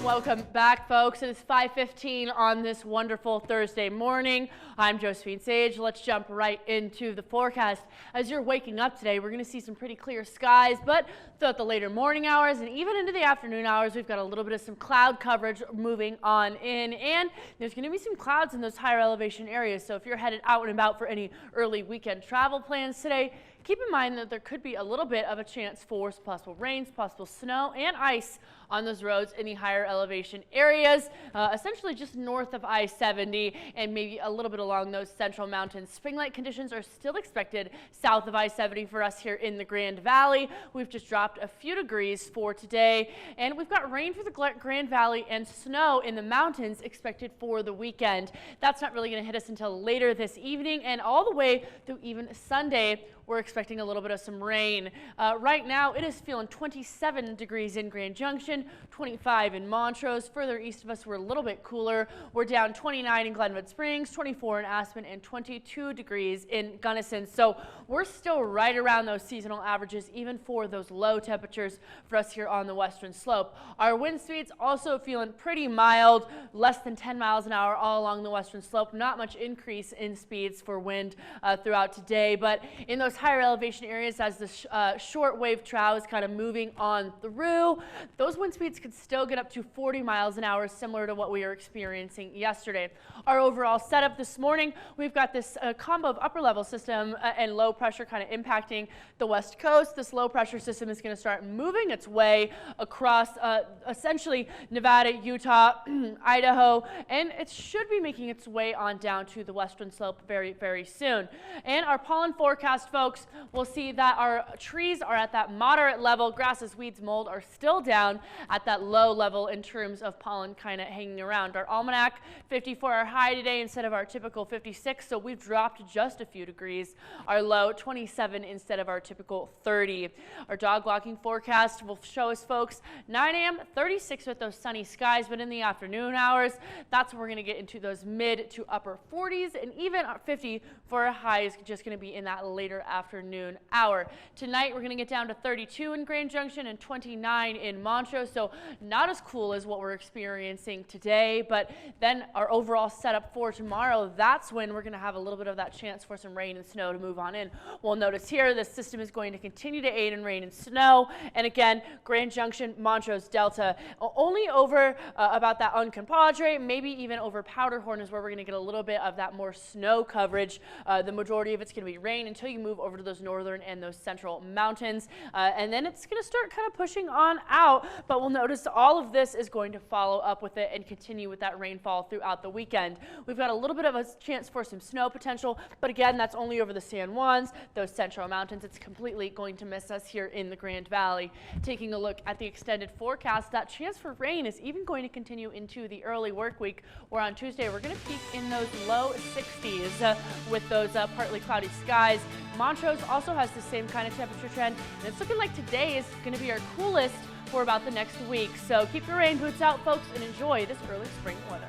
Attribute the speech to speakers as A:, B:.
A: Welcome back, folks. It is 5:15 on this wonderful Thursday morning. I'm Josephine Sage. Let's jump right into the forecast. As you're waking up today, we're going to see some pretty clear skies, but throughout the later morning hours and even into the afternoon hours, we've got a little bit of some cloud coverage moving on in, and there's going to be some clouds in those higher elevation areas. So if you're headed out and about for any early weekend travel plans today, keep in mind that there could be a little bit of a chance for possible rains, possible snow and ice on those roads in the higher elevation areas, essentially just north of I-70 and maybe a little bit along those central mountains. Spring-like conditions are still expected south of I-70 for us here in the Grand Valley. We've just dropped a few degrees for today, and we've got rain for the Grand Valley and snow in the mountains expected for the weekend. That's not really going to hit us until later this evening, and all the way through even Sunday, we're expecting a little bit of some rain. Right now, it is feeling 27 degrees in Grand Junction, 25 in Montrose. Further east of us, we're a little bit cooler. We're down 29 in Glenwood Springs, 24 in Aspen, and 22 degrees in Gunnison. So we're still right around those seasonal averages, even for those low temperatures for us here on the western slope. Our wind speeds also feeling pretty mild, less than 10 miles an hour all along the western slope. Not much increase in speeds for wind throughout today, but in those higher elevation areas, as the short wave trough is kind of moving on through, those wind speeds could still get up to 40 miles an hour, similar to what we were experiencing yesterday. Our overall setup this morning, we've got this combo of upper level system and low pressure kind of impacting the west coast. This low pressure system is going to start moving its way across essentially Nevada, Utah, Idaho, and it should be making its way on down to the western slope very, very soon. And our pollen forecast, folks, we'll see that our trees are at that moderate level. Grasses, weeds, mold are still down at that low level in terms of pollen kind of hanging around. Our almanac, 54 our high today instead of our typical 56, so we've dropped just a few degrees. Our low, 27 instead of our typical 30. Our dog walking forecast will show us, folks, 9 a.m., 36 with those sunny skies, but in the afternoon hours, that's when we're going to get into those mid to upper 40s, and even 50 for our highs, just going to be in that later afternoon hour. Tonight, we're going to get down to 32 in Grand Junction and 29 in Montrose, so not as cool as what we're experiencing today, but then our overall setup for tomorrow, that's when we're going to have a little bit of that chance for some rain and snow to move on in. We'll notice here this system is going to continue to aid in rain and snow, and again, Grand Junction, Montrose, Delta, only over about that Uncompahgre, maybe even over Powderhorn is where we're going to get a little bit of that more snow coverage. The majority of it's going to be rain until you move over to those northern and those central mountains, and then it's going to start kind of pushing on out, but we'll notice all of this is going to follow up with it and continue with that rainfall throughout the weekend. We've got a little bit of a chance for some snow potential, but again, that's only over the San Juans, those central mountains. It's completely going to miss us here in the Grand Valley. Taking a look at the extended forecast, that chance for rain is even going to continue into the early work week, where on Tuesday we're going to peak in those low 60s with those partly cloudy skies. Montrose also has the same kind of temperature trend, and it's looking like today is going to be our coolest for about the next week. So keep your rain boots out, folks, and enjoy this early spring weather.